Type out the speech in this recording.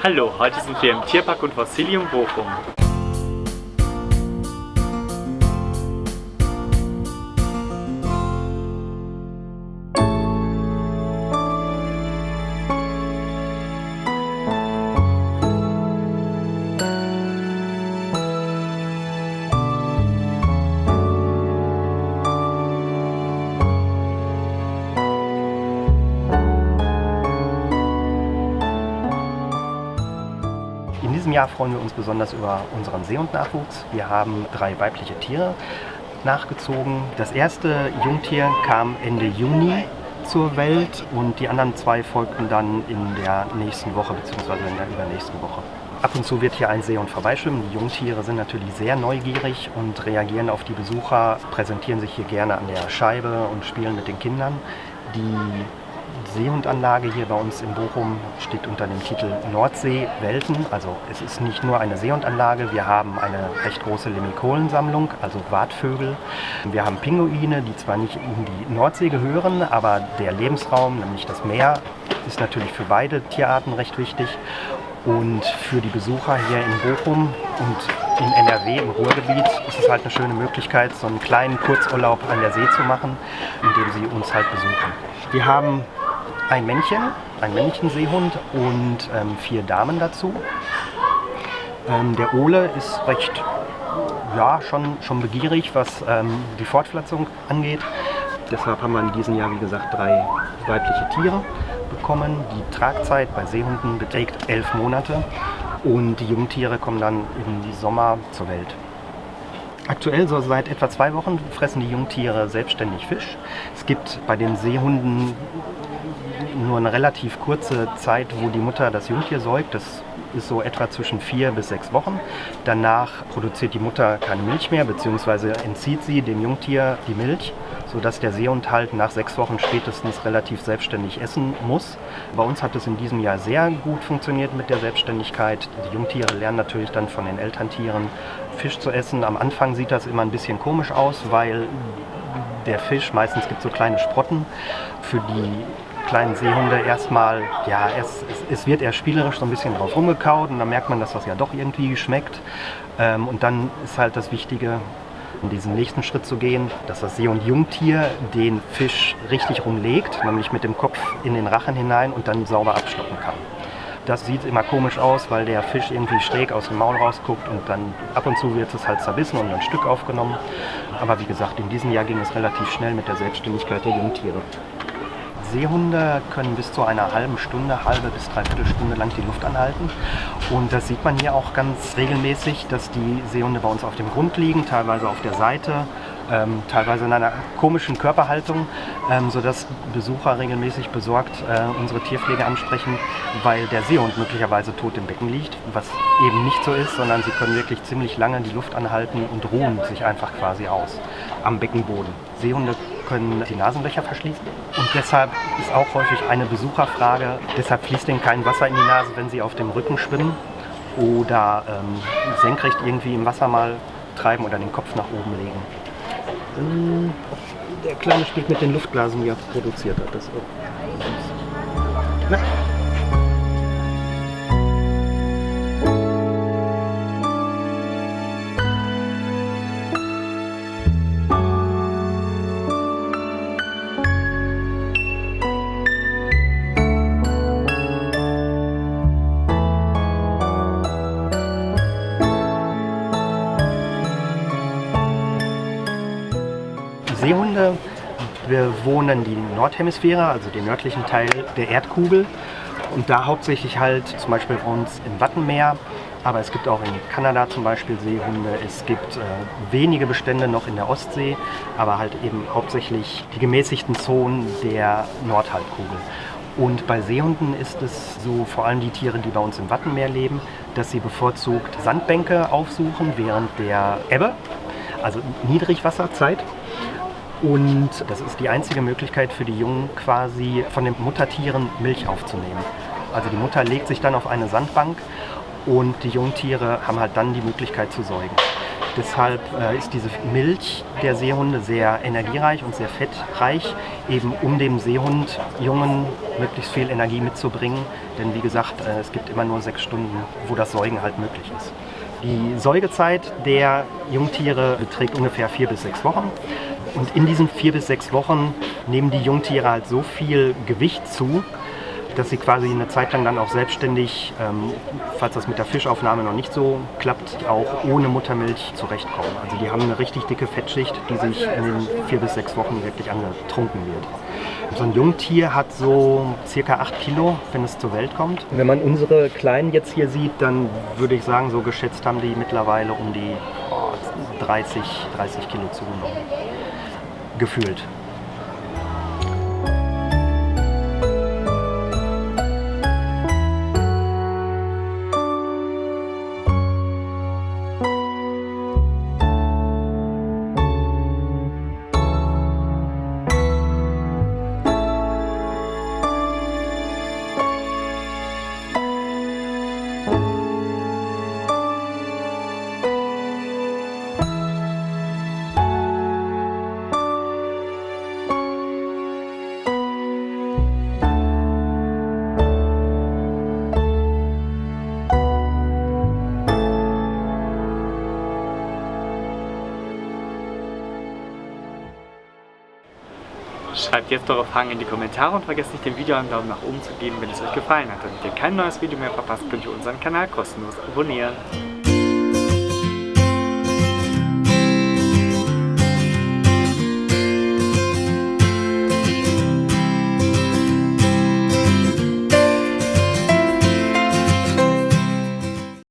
Hallo, heute sind wir im Tierpark und Fossilium Bochum. In diesem Jahr freuen wir uns besonders über unseren Seehund-Nachwuchs. Wir haben 3 weibliche Tiere nachgezogen. Das erste Jungtier kam Ende Juni zur Welt und die anderen 2 folgten dann in der nächsten Woche bzw. in der übernächsten Woche. Ab und zu wird hier ein Seehund vorbeischwimmen. Die Jungtiere sind natürlich sehr neugierig und reagieren auf die Besucher, präsentieren sich hier gerne an der Scheibe und spielen mit den Kindern. Die Seehundanlage hier bei uns in Bochum steht unter dem Titel Nordsee-Welten. Also es ist nicht nur eine Seehundanlage, wir haben eine recht große Lemikolensammlung, also Wartvögel. Wir haben Pinguine, die zwar nicht in die Nordsee gehören, aber der Lebensraum, nämlich das Meer, ist natürlich für beide Tierarten recht wichtig. Und für die Besucher hier in Bochum und in NRW im Ruhrgebiet ist es halt eine schöne Möglichkeit, so einen kleinen Kurzurlaub an der See zu machen, indem sie uns halt besuchen. Wir haben ein männlichen Seehund und 4 Damen dazu. Der Ole ist recht, schon begierig, was die Fortpflanzung angeht. Deshalb haben wir in diesem Jahr, wie gesagt, 3 weibliche Tiere bekommen. Die Tragzeit bei Seehunden beträgt 11 Monate und die Jungtiere kommen dann im Sommer zur Welt. Aktuell, so seit etwa 2 Wochen, fressen die Jungtiere selbstständig Fisch. Es gibt bei den Seehunden nur eine relativ kurze Zeit, wo die Mutter das Jungtier säugt. Das ist so etwa zwischen 4 bis 6 Wochen. Danach produziert die Mutter keine Milch mehr, beziehungsweise entzieht sie dem Jungtier die Milch, sodass der Seehund halt nach 6 Wochen spätestens relativ selbstständig essen muss. Bei uns hat es in diesem Jahr sehr gut funktioniert mit der Selbstständigkeit. Die Jungtiere lernen natürlich dann von den Elterntieren Fisch zu essen. Am Anfang sieht das immer ein bisschen komisch aus, weil der Fisch, meistens gibt es so kleine Sprotten, für die kleinen Seehunde erstmal, es wird eher spielerisch so ein bisschen drauf rumgekaut und dann merkt man, dass das ja doch irgendwie schmeckt. Und dann ist halt das Wichtige, um diesen nächsten Schritt zu gehen, dass das See- und Jungtier den Fisch richtig rumlegt, nämlich mit dem Kopf in den Rachen hinein und dann sauber abschlucken kann. Das sieht immer komisch aus, weil der Fisch irgendwie schräg aus dem Maul rausguckt und dann ab und zu wird es halt zerbissen und ein Stück aufgenommen. Aber wie gesagt, in diesem Jahr ging es relativ schnell mit der Selbstständigkeit der Jungtiere. Seehunde können bis zu einer halbe bis dreiviertel Stunde lang die Luft anhalten. Und das sieht man hier auch ganz regelmäßig, dass die Seehunde bei uns auf dem Grund liegen, teilweise auf der Seite, teilweise in einer komischen Körperhaltung, sodass Besucher regelmäßig besorgt unsere Tierpflege ansprechen, weil der Seehund möglicherweise tot im Becken liegt, was eben nicht so ist, sondern sie können wirklich ziemlich lange die Luft anhalten und ruhen sich einfach quasi aus am Beckenboden. Seehunde können die Nasenlöcher verschließen und deshalb ist auch häufig eine Besucherfrage, deshalb fließt denen kein Wasser in die Nase, wenn sie auf dem Rücken schwimmen oder senkrecht irgendwie im Wasser mal treiben oder den Kopf nach oben legen. Der Kleine spielt mit den Luftblasen, die er produziert hat. Das Na. Seehunde bewohnen die Nordhemisphäre, also den nördlichen Teil der Erdkugel und da hauptsächlich halt zum Beispiel bei uns im Wattenmeer, aber es gibt auch in Kanada zum Beispiel Seehunde, es gibt wenige Bestände noch in der Ostsee, aber halt eben hauptsächlich die gemäßigten Zonen der Nordhalbkugel. Und bei Seehunden ist es so, vor allem die Tiere, die bei uns im Wattenmeer leben, dass sie bevorzugt Sandbänke aufsuchen während der Ebbe, also Niedrigwasserzeit. Und das ist die einzige Möglichkeit für die Jungen quasi von den Muttertieren Milch aufzunehmen. Also die Mutter legt sich dann auf eine Sandbank und die Jungtiere haben halt dann die Möglichkeit zu säugen. Deshalb ist diese Milch der Seehunde sehr energiereich und sehr fettreich, eben um dem Seehundjungen möglichst viel Energie mitzubringen. Denn wie gesagt, es gibt immer nur 6 Stunden, wo das Säugen halt möglich ist. Die Säugezeit der Jungtiere beträgt ungefähr 4 bis 6 Wochen. Und in diesen 4 bis 6 Wochen nehmen die Jungtiere halt so viel Gewicht zu, dass sie quasi eine Zeit lang dann auch selbstständig, falls das mit der Fischaufnahme noch nicht so klappt, auch ohne Muttermilch zurechtkommen. Also die haben eine richtig dicke Fettschicht, die sich in den 4 bis 6 Wochen wirklich angetrunken wird. So ein Jungtier hat so circa 8 Kilo, wenn es zur Welt kommt. Wenn man unsere Kleinen jetzt hier sieht, dann würde ich sagen, so geschätzt haben die mittlerweile um die 30 Kilo zugenommen. Gefühlt. Schreibt jetzt eure Fragen in die Kommentare und vergesst nicht, dem Video einen Daumen nach oben zu geben, wenn es euch gefallen hat. Damit ihr kein neues Video mehr verpasst, könnt ihr unseren Kanal kostenlos abonnieren.